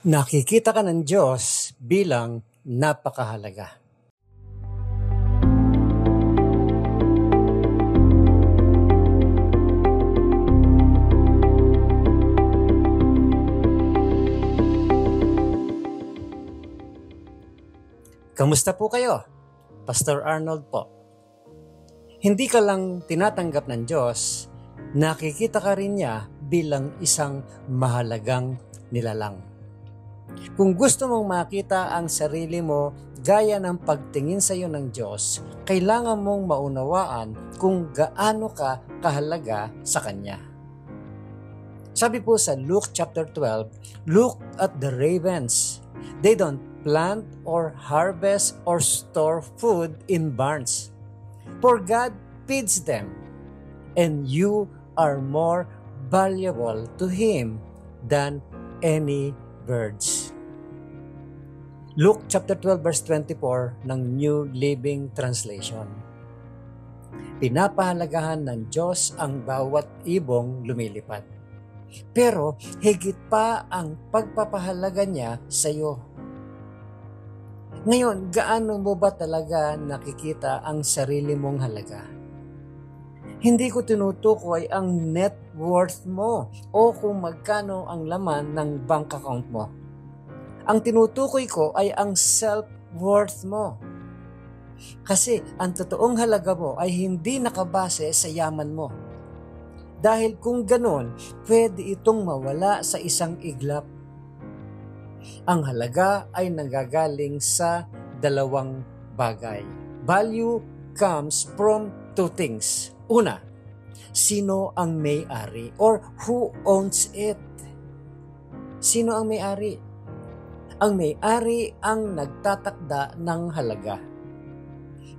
Nakikita ka ng Diyos bilang napakahalaga. Kamusta po kayo? Pastor Arnold po. Hindi ka lang tinatanggap ng Diyos, nakikita ka rin niya bilang isang mahalagang nilalang. Kung gusto mong makita ang sarili mo gaya ng pagtingin sa iyo ng Diyos, kailangan mong maunawaan kung gaano ka kahalaga sa Kanya. Sabi po sa Luke chapter 12, "Look at the ravens. They don't plant or harvest or store food in barns, for God feeds them, and you are more valuable to Him than any birds." Luke chapter 12 verse 24 ng New Living Translation. Pinapahalagahan ng Diyos ang bawat ibong lumilipad. Pero higit pa ang pagpapahalaga niya sa iyo. Ngayon, gaano mo ba talaga nakikita ang sarili mong halaga? Hindi ko tinutukoy ang net worth mo o kung magkano ang laman ng bank account mo. Ang tinutukoy ko ay ang self-worth mo. Kasi ang totoong halaga mo ay hindi nakabase sa yaman mo. Dahil kung ganon, pwede itong mawala sa isang iglap. Ang halaga ay nanggagaling sa dalawang bagay. Value comes from two things. Una, sino ang may-ari or who owns it? Sino ang may-ari? Ang may-ari ang nagtatakda ng halaga.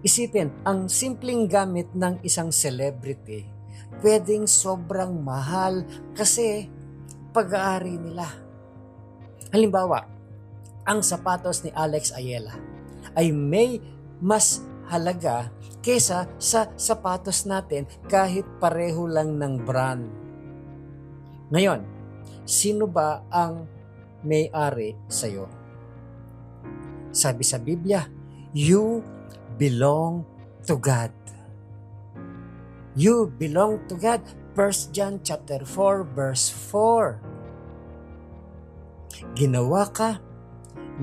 Isipin, ang simpleng gamit ng isang celebrity, pwedeng sobrang mahal kasi pag-aari nila. Halimbawa, ang sapatos ni Alex Ayala ay may mas halaga kesa sa sapatos natin kahit pareho lang ng brand. Ngayon, sino ba ang may-ari sa'yo? Sabi sa Biblia, you belong to God. You belong to God. 1 John chapter 4 verse 4. Ginawa ka,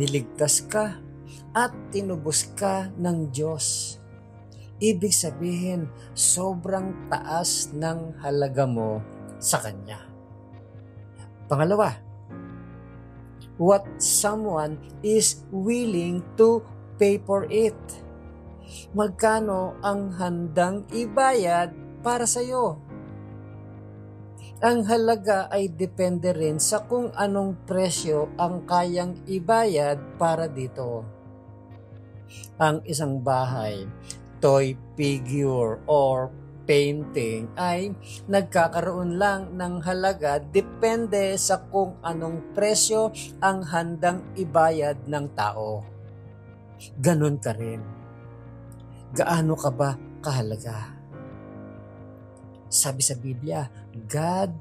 niligtas ka, at tinubos ka ng Diyos. Ibig sabihin, sobrang taas ng halaga mo sa Kanya. Pangalawa, what someone is willing to pay for it. Magkano ang handang ibayad para sa iyo? Ang halaga ay depende rin sa kung anong presyo ang kayang ibayad para dito. Ang isang bahay, toy figure or painting ay nagkakaroon lang ng halaga depende sa kung anong presyo ang handang ibayad ng tao. Ganon ka rin. Gaano ka ba kahalaga? Sabi sa Biblia, God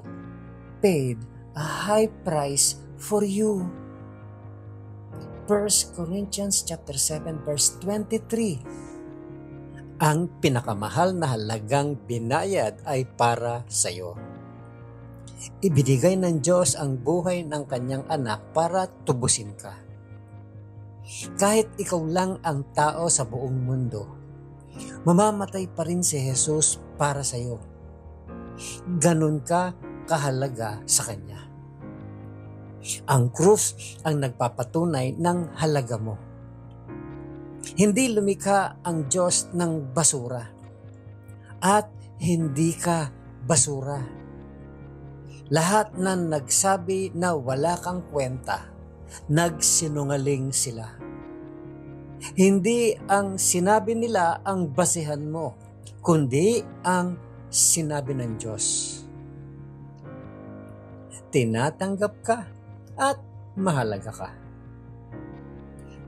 paid a high price for you. 1 Corinthians chapter 7 verse 23. Ang pinakamahal na halagang binayad ay para sa iyo. Ibinigay ng Diyos ang buhay ng kanyang anak para tubusin ka. Kahit ikaw lang ang tao sa buong mundo, mamamatay pa rin si Jesus para sa iyo. Ganon ka kahalaga sa Kanya. Ang krus ang nagpapatunay ng halaga mo. Hindi lumikha ang Diyos ng basura at hindi ka basura. Lahat na nagsabi na wala kang kwenta, nagsinungaling sila. Hindi ang sinabi nila ang basihan mo, kundi ang sinabi ng Diyos. Tinatanggap ka at mahalaga ka.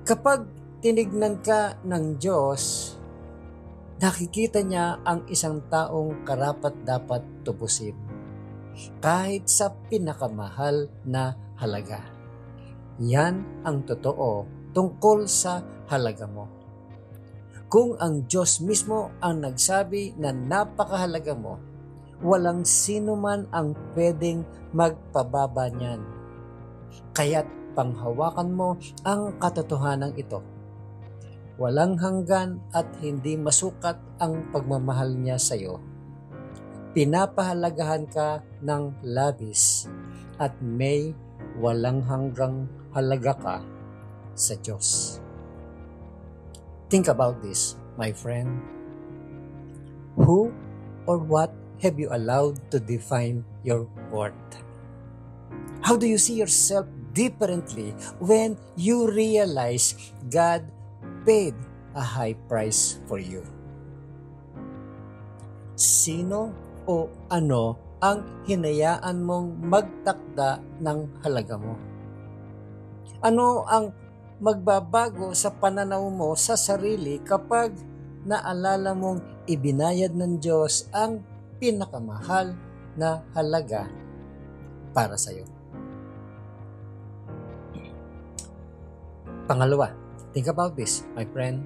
Kapag tinignan ka ng Diyos, nakikita niya ang isang taong karapat-dapat tubusin kahit sa pinakamahal na halaga. Yan ang totoo tungkol sa halaga mo. Kung ang Diyos mismo ang nagsabi na napakahalaga mo, walang sino man ang pwedeng magpababa niyan. Kaya't panghawakan mo ang katotohanan ito. Walang hanggan at hindi masukat ang pagmamahal niya sa iyo. Pinapahalagahan ka ng labis at may walang hanggang halaga ka sa Diyos. Think about this, my friend. Who or what have you allowed to define your worth? How do you see yourself differently when you realize God paid a high price for you? Sino o ano ang hinayaan mong magtakda ng halaga mo? Ano ang magbabago sa pananaw mo sa sarili kapag naalala mong ibinayad ng Diyos ang pinakamahal na halaga para sa iyo? Pangalawa, think about this, my friend.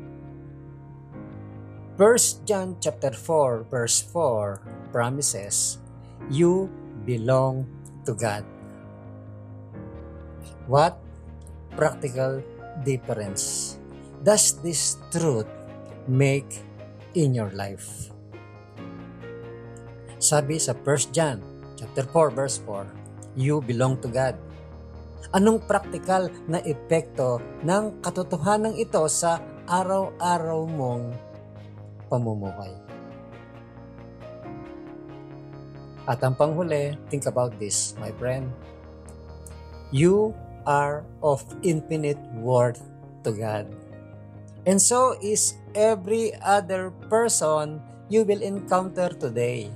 1 John chapter 4 verse 4 promises, you belong to God. What practical difference does this truth make in your life? Sabi sa 1 John chapter 4 verse 4, you belong to God. Anong praktikal na epekto ng katotohanan ito sa araw-araw mong pamumuhay? At ang panghuli, think about this, my friend. You are of infinite worth to God. And so is every other person you will encounter today.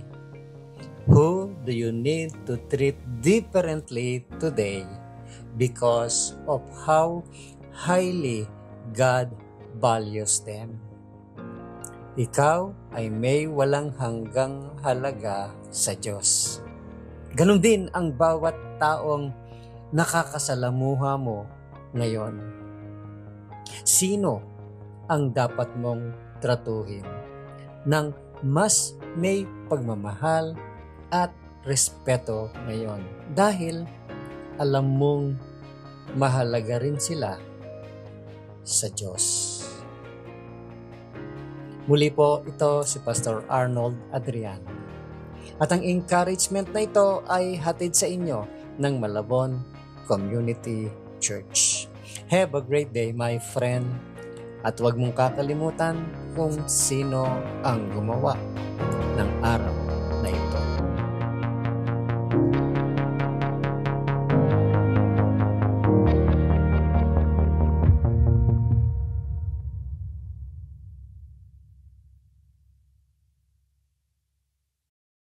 Who do you need to treat differently today because of how highly God values them? Ikaw ay may walang hanggang halaga sa Diyos. Ganon din ang bawat taong nakakasalamuha mo ngayon. Sino ang dapat mong tratuhin ng mas may pagmamahal at respeto ngayon? Dahil alam mong mahalaga rin sila sa Diyos. Muli po, ito si Pastor Arnold Adriano. At ang encouragement na ito ay hatid sa inyo ng Malabon Community Church. Have a great day, my friend. At huwag mong kakalimutan kung sino ang gumawa ng araw